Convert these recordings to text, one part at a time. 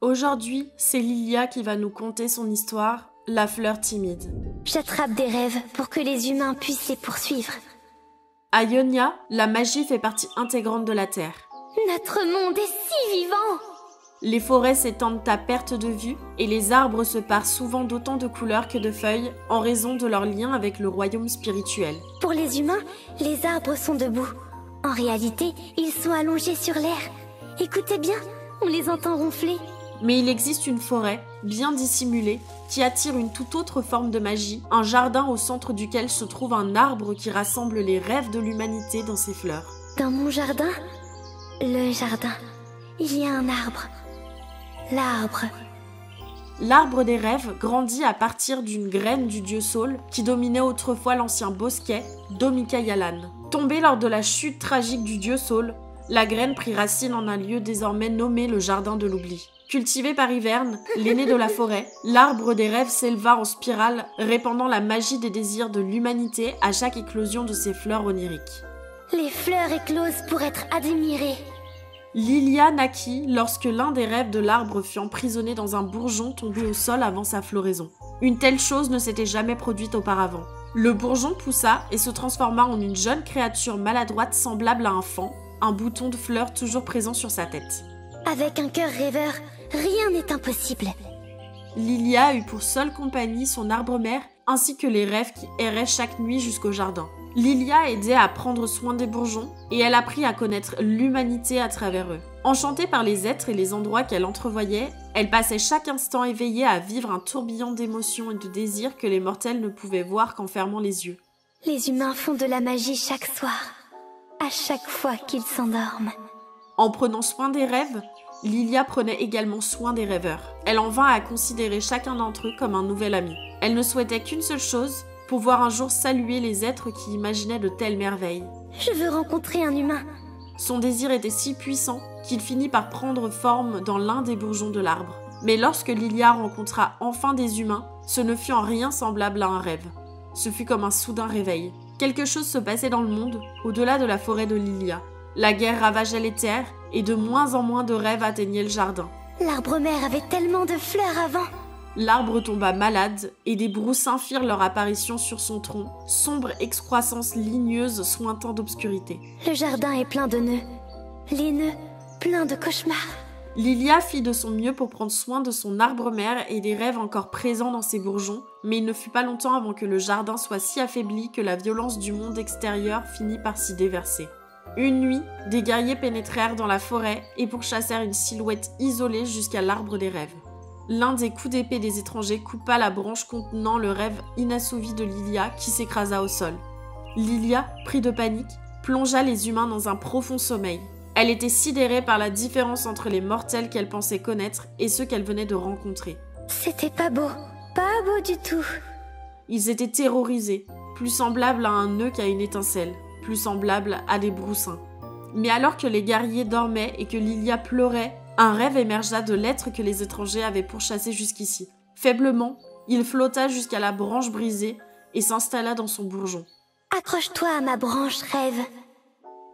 Aujourd'hui, c'est Lilia qui va nous conter son histoire, La fleur timide. J'attrape des rêves pour que les humains puissent les poursuivre. À Ionia, la magie fait partie intégrante de la Terre. Notre monde est si vivant! Les forêts s'étendent à perte de vue et les arbres se parent souvent d'autant de couleurs que de feuilles en raison de leur lien avec le royaume spirituel. Pour les humains, les arbres sont debout. En réalité, ils sont allongés sur l'air. Écoutez bien, on les entend ronfler. Mais il existe une forêt, bien dissimulée, qui attire une toute autre forme de magie, un jardin au centre duquel se trouve un arbre qui rassemble les rêves de l'humanité dans ses fleurs. Dans mon jardin, le jardin, il y a un arbre. L'arbre. L'arbre des rêves grandit à partir d'une graine du dieu Saul qui dominait autrefois l'ancien bosquet Domika Yalan. Tombée lors de la chute tragique du dieu Saul, la graine prit racine en un lieu désormais nommé le jardin de l'oubli. Cultivé par Hiverne, l'aîné de la forêt, l'arbre des rêves s'éleva en spirale, répandant la magie des désirs de l'humanité à chaque éclosion de ses fleurs oniriques. Les fleurs éclosent pour être admirées. Lilia naquit lorsque l'un des rêves de l'arbre fut emprisonné dans un bourgeon tombé au sol avant sa floraison. Une telle chose ne s'était jamais produite auparavant. Le bourgeon poussa et se transforma en une jeune créature maladroite semblable à un faon, un bouton de fleurs toujours présent sur sa tête. Avec un cœur rêveur, rien n'est impossible. Lilia eut pour seule compagnie son arbre-mère ainsi que les rêves qui erraient chaque nuit jusqu'au jardin. Lilia aidait à prendre soin des bourgeons et elle apprit à connaître l'humanité à travers eux. Enchantée par les êtres et les endroits qu'elle entrevoyait, elle passait chaque instant éveillée à vivre un tourbillon d'émotions et de désirs que les mortels ne pouvaient voir qu'en fermant les yeux. Les humains font de la magie chaque soir, à chaque fois qu'ils s'endorment. En prenant soin des rêves, Lilia prenait également soin des rêveurs. Elle en vint à considérer chacun d'entre eux comme un nouvel ami. Elle ne souhaitait qu'une seule chose, pouvoir un jour saluer les êtres qui imaginaient de telles merveilles. Je veux rencontrer un humain. Son désir était si puissant qu'il finit par prendre forme dans l'un des bourgeons de l'arbre. Mais lorsque Lilia rencontra enfin des humains, ce ne fut en rien semblable à un rêve. Ce fut comme un soudain réveil. Quelque chose se passait dans le monde, au-delà de la forêt de Lilia. La guerre ravageait les terres et de moins en moins de rêves atteignaient le jardin. L'arbre-mère avait tellement de fleurs avant. L'arbre tomba malade et des broussins firent leur apparition sur son tronc, sombre excroissance ligneuse sointant d'obscurité. Le jardin est plein de nœuds. Les nœuds, pleins de cauchemars. Lilia fit de son mieux pour prendre soin de son arbre-mère et des rêves encore présents dans ses bourgeons, mais il ne fut pas longtemps avant que le jardin soit si affaibli que la violence du monde extérieur finit par s'y déverser. Une nuit, des guerriers pénétrèrent dans la forêt et pourchassèrent une silhouette isolée jusqu'à l'arbre des rêves. L'un des coups d'épée des étrangers coupa la branche contenant le rêve inassouvi de Lilia qui s'écrasa au sol. Lilia, pris de panique, plongea les humains dans un profond sommeil. Elle était sidérée par la différence entre les mortels qu'elle pensait connaître et ceux qu'elle venait de rencontrer. C'était pas beau du tout. Ils étaient terrorisés, plus semblables à un nœud qu'à une étincelle, plus semblables à des broussins. Mais alors que les guerriers dormaient et que Lilia pleurait, un rêve émergea de l'être que les étrangers avaient pourchassé jusqu'ici. Faiblement, il flotta jusqu'à la branche brisée et s'installa dans son bourgeon. Accroche-toi à ma branche, rêve.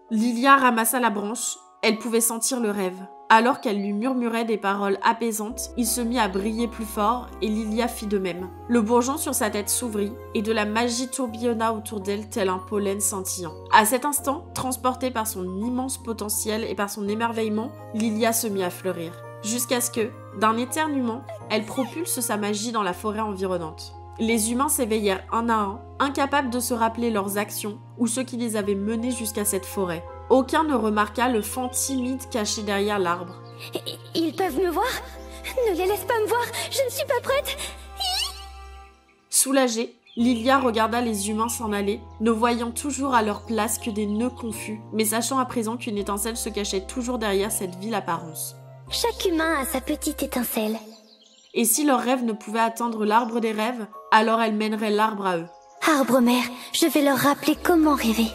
Lilia ramassa la branche, elle pouvait sentir le rêve. Alors qu'elle lui murmurait des paroles apaisantes, il se mit à briller plus fort et Lilia fit de même. Le bourgeon sur sa tête s'ouvrit et de la magie tourbillonna autour d'elle tel un pollen scintillant. À cet instant, transportée par son immense potentiel et par son émerveillement, Lilia se mit à fleurir. Jusqu'à ce que, d'un éternuement, elle propulse sa magie dans la forêt environnante. Les humains s'éveillèrent un à un, incapables de se rappeler leurs actions ou ceux qui les avaient menés jusqu'à cette forêt. Aucun ne remarqua le faon timide caché derrière l'arbre. Ils peuvent me voir? Ne les laisse pas me voir, je ne suis pas prête. Soulagée, Lilia regarda les humains s'en aller, ne voyant toujours à leur place que des nœuds confus, mais sachant à présent qu'une étincelle se cachait toujours derrière cette vile apparence. Chaque humain a sa petite étincelle. Et si leur rêve ne pouvait atteindre l'arbre des rêves, alors elle mènerait l'arbre à eux. Arbre-mère, je vais leur rappeler comment rêver.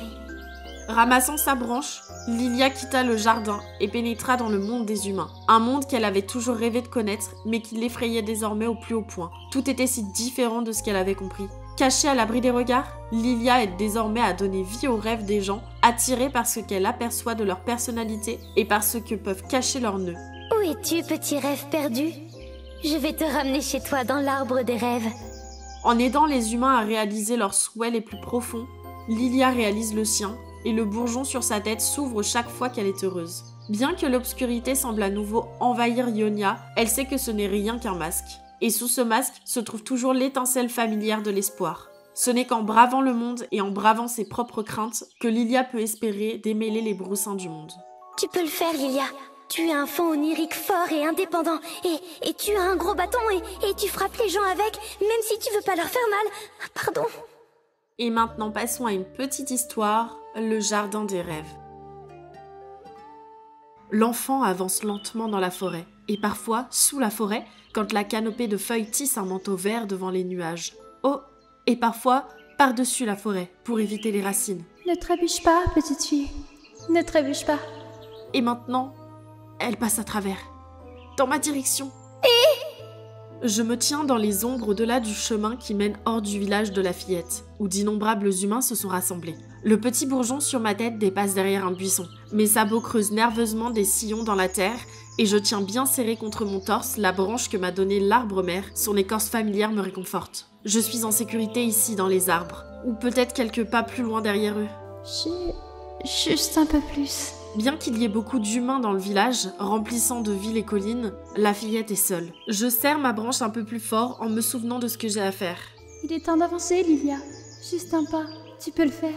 Ramassant sa branche, Lilia quitta le jardin et pénétra dans le monde des humains. Un monde qu'elle avait toujours rêvé de connaître, mais qui l'effrayait désormais au plus haut point. Tout était si différent de ce qu'elle avait compris. Cachée à l'abri des regards, Lilia aide désormais à donner vie aux rêves des gens, attirés par ce qu'elle aperçoit de leur personnalité et par ce que peuvent cacher leurs nœuds. Où es-tu, petit rêve perdu? Je vais te ramener chez toi dans l'arbre des rêves. En aidant les humains à réaliser leurs souhaits les plus profonds, Lilia réalise le sien, et le bourgeon sur sa tête s'ouvre chaque fois qu'elle est heureuse. Bien que l'obscurité semble à nouveau envahir Ionia, elle sait que ce n'est rien qu'un masque. Et sous ce masque se trouve toujours l'étincelle familière de l'espoir. Ce n'est qu'en bravant le monde et en bravant ses propres craintes que Lilia peut espérer démêler les broussins du monde. Tu peux le faire, Lilia. Tu es un fond onirique fort et indépendant. Et tu as un gros bâton et tu frappes les gens avec, même si tu veux pas leur faire mal. Ah, pardon. Et maintenant passons à une petite histoire, le jardin des rêves. L'enfant avance lentement dans la forêt, et parfois, sous la forêt, quand la canopée de feuilles tisse un manteau vert devant les nuages. Oh, et parfois, par-dessus la forêt, pour éviter les racines. Ne trébuche pas, petite fille. Ne trébuche pas. Et maintenant, elle passe à travers, dans ma direction. Je me tiens dans les ombres au-delà du chemin qui mène hors du village de la Fillette, où d'innombrables humains se sont rassemblés. Le petit bourgeon sur ma tête dépasse derrière un buisson. Mes sabots creusent nerveusement des sillons dans la terre, et je tiens bien serré contre mon torse la branche que m'a donnée l'arbre-mère. Son écorce familière me réconforte. Je suis en sécurité ici, dans les arbres, ou peut-être quelques pas plus loin derrière eux. Juste un peu plus. Bien qu'il y ait beaucoup d'humains dans le village, remplissant de villes et collines, la Fillette est seule. Je serre ma branche un peu plus fort en me souvenant de ce que j'ai à faire. Il est temps d'avancer, Lilia. Juste un pas. Tu peux le faire.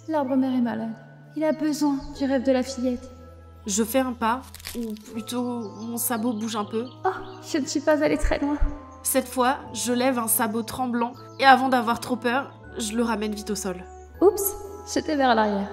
L'arbre-mère est malade. Il a besoin du rêve de la Fillette. Je fais un pas, ou plutôt mon sabot bouge un peu. Oh, je ne suis pas allée très loin. Cette fois, je lève un sabot tremblant et avant d'avoir trop peur, je le ramène vite au sol. Oups, j'étais vers l'arrière.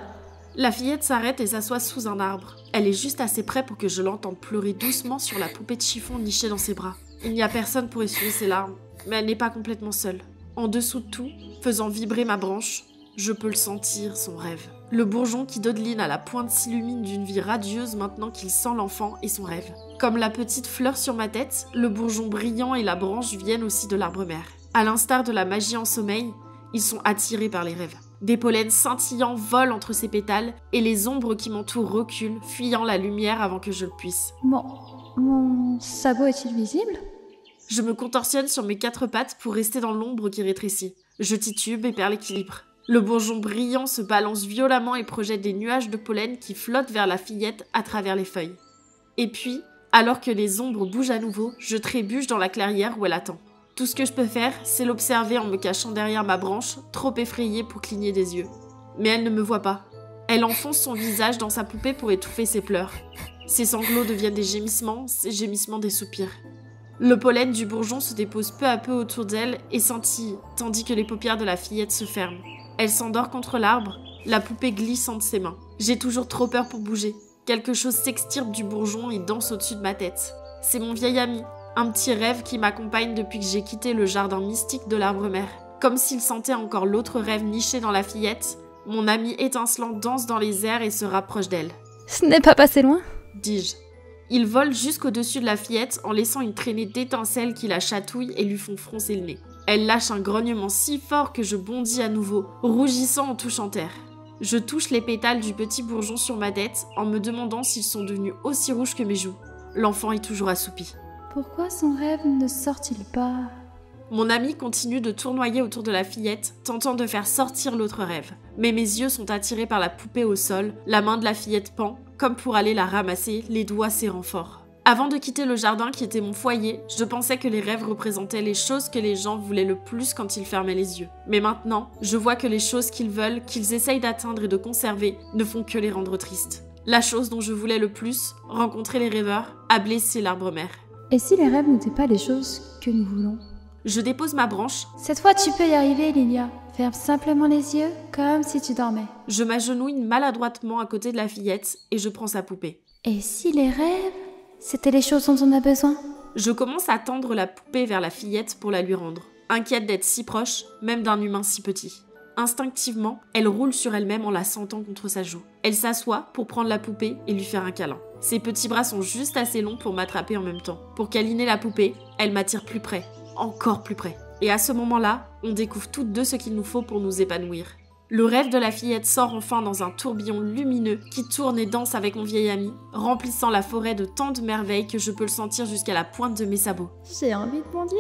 La Fillette s'arrête et s'assoit sous un arbre. Elle est juste assez près pour que je l'entende pleurer doucement sur la poupée de chiffon nichée dans ses bras. Il n'y a personne pour essuyer ses larmes, mais elle n'est pas complètement seule. En dessous de tout, faisant vibrer ma branche, je peux le sentir, son rêve. Le bourgeon qui dodeline à la pointe s'illumine d'une vie radieuse maintenant qu'il sent l'enfant et son rêve. Comme la petite fleur sur ma tête, le bourgeon brillant et la branche viennent aussi de l'arbre-mère. À l'instar de la magie en sommeil, ils sont attirés par les rêves. Des pollens scintillants volent entre ses pétales et les ombres qui m'entourent reculent, fuyant la lumière avant que je le puisse. Mon sabot est-il visible? Je me contorsionne sur mes 4 pattes pour rester dans l'ombre qui rétrécit. Je titube et perds l'équilibre. Le bourgeon brillant se balance violemment et projette des nuages de pollen qui flottent vers la Fillette à travers les feuilles. Et puis, alors que les ombres bougent à nouveau, je trébuche dans la clairière où elle attend. Tout ce que je peux faire, c'est l'observer en me cachant derrière ma branche, trop effrayée pour cligner des yeux. Mais elle ne me voit pas. Elle enfonce son visage dans sa poupée pour étouffer ses pleurs. Ses sanglots deviennent des gémissements, ses gémissements des soupirs. Le pollen du bourgeon se dépose peu à peu autour d'elle et scintille, tandis que les paupières de la Fillette se ferment. Elle s'endort contre l'arbre, la poupée glisse entre ses mains. J'ai toujours trop peur pour bouger. Quelque chose s'extirpe du bourgeon et danse au-dessus de ma tête. C'est mon vieil ami. Un petit rêve qui m'accompagne depuis que j'ai quitté le jardin mystique de l'arbre-mère. Comme s'il sentait encore l'autre rêve niché dans la Fillette, mon ami étincelant danse dans les airs et se rapproche d'elle. Ce n'est pas passé loin, dis-je. Il vole jusqu'au-dessus de la Fillette en laissant une traînée d'étincelles qui la chatouillent et lui font froncer le nez. Elle lâche un grognement si fort que je bondis à nouveau, rougissant en touchant terre. Je touche les pétales du petit bourgeon sur ma tête en me demandant s'ils sont devenus aussi rouges que mes joues. L'enfant est toujours assoupi. Pourquoi son rêve ne sort-il pas? Mon ami continue de tournoyer autour de la Fillette, tentant de faire sortir l'autre rêve. Mais mes yeux sont attirés par la poupée au sol, la main de la Fillette pend, comme pour aller la ramasser, les doigts serrant fort. Avant de quitter le jardin qui était mon foyer, je pensais que les rêves représentaient les choses que les gens voulaient le plus quand ils fermaient les yeux. Mais maintenant, je vois que les choses qu'ils veulent, qu'ils essayent d'atteindre et de conserver, ne font que les rendre tristes. La chose dont je voulais le plus, rencontrer les rêveurs, a blessé l'arbre-mère. Et si les rêves n'étaient pas les choses que nous voulons? Je dépose ma branche. Cette fois, tu peux y arriver, Lilia. Ferme simplement les yeux, comme si tu dormais. Je m'agenouille maladroitement à côté de la Fillette et je prends sa poupée. Et si les rêves, c'était les choses dont on a besoin? Je commence à tendre la poupée vers la Fillette pour la lui rendre, inquiète d'être si proche, même d'un humain si petit. Instinctivement, elle roule sur elle-même en la sentant contre sa joue. Elle s'assoit pour prendre la poupée et lui faire un câlin. Ses petits bras sont juste assez longs pour m'attraper en même temps. Pour câliner la poupée, elle m'attire plus près, encore plus près. Et à ce moment-là, on découvre toutes deux ce qu'il nous faut pour nous épanouir. Le rêve de la fillette sort enfin dans un tourbillon lumineux qui tourne et danse avec mon vieil ami, remplissant la forêt de tant de merveilles que je peux le sentir jusqu'à la pointe de mes sabots. J'ai envie de bondir.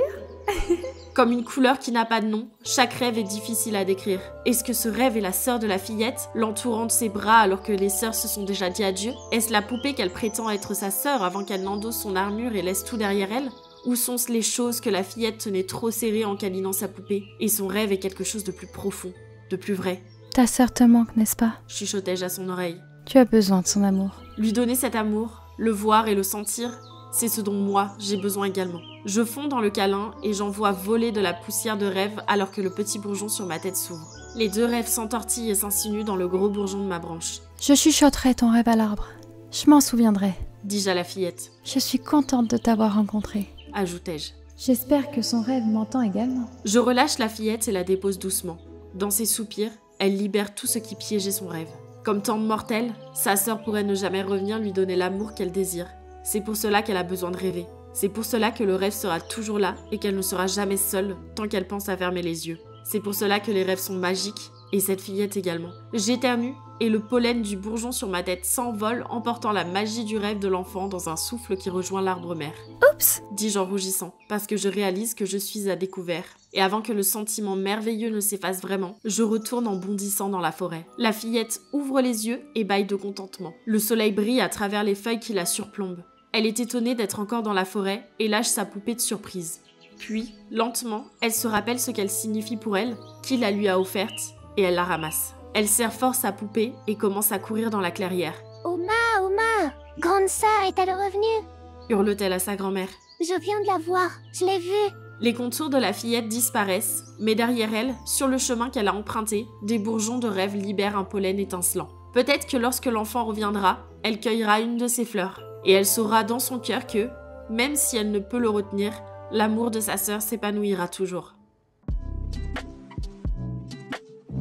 Comme une couleur qui n'a pas de nom, chaque rêve est difficile à décrire. Est-ce que ce rêve est la sœur de la fillette, l'entourant de ses bras alors que les sœurs se sont déjà dit adieu? Est-ce la poupée qu'elle prétend être sa sœur avant qu'elle n'endosse son armure et laisse tout derrière elle? Ou sont-ce les choses que la fillette tenait trop serrées en câlinant sa poupée, et son rêve est quelque chose de plus profond, de plus vrai? Ta sœur te manque, n'est-ce pas? Chuchotai-je à son oreille. Tu as besoin de son amour. Lui donner cet amour, le voir et le sentir, c'est ce dont moi, j'ai besoin également. Je fonds dans le câlin et j'envoie voler de la poussière de rêve alors que le petit bourgeon sur ma tête s'ouvre. Les deux rêves s'entortillent et s'insinuent dans le gros bourgeon de ma branche. Je chuchoterai ton rêve à l'arbre. Je m'en souviendrai. Dis-je à la fillette. Je suis contente de t'avoir rencontré. Ajoutai-je. J'espère que son rêve m'entend également. Je relâche la fillette et la dépose doucement. Dans ses soupirs, elle libère tout ce qui piégeait son rêve. Comme tant de mortels, sa sœur pourrait ne jamais revenir lui donner l'amour qu'elle désire. C'est pour cela qu'elle a besoin de rêver. C'est pour cela que le rêve sera toujours là et qu'elle ne sera jamais seule tant qu'elle pense à fermer les yeux. C'est pour cela que les rêves sont magiques, et cette fillette également. J'éternue et le pollen du bourgeon sur ma tête s'envole, emportant la magie du rêve de l'enfant dans un souffle qui rejoint l'arbre-mère. Oups! Dis-je en rougissant, parce que je réalise que je suis à découvert. Et avant que le sentiment merveilleux ne s'efface vraiment, je retourne en bondissant dans la forêt. La fillette ouvre les yeux et bâille de contentement. Le soleil brille à travers les feuilles qui la surplombent. Elle est étonnée d'être encore dans la forêt et lâche sa poupée de surprise. Puis, lentement, elle se rappelle ce qu'elle signifie pour elle, qui la lui a offerte, et elle la ramasse. Elle serre fort sa poupée et commence à courir dans la clairière. Oma, Oma, grande sœur est-elle revenue? Hurle-t-elle à sa grand-mère. Je viens de la voir, je l'ai vue. Les contours de la fillette disparaissent, mais derrière elle, sur le chemin qu'elle a emprunté, des bourgeons de rêve libèrent un pollen étincelant. Peut-être que lorsque l'enfant reviendra, elle cueillera une de ses fleurs. Et elle saura dans son cœur que, même si elle ne peut le retenir, l'amour de sa sœur s'épanouira toujours.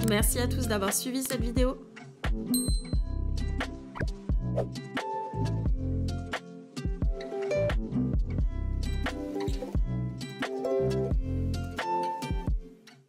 Merci à tous d'avoir suivi cette vidéo.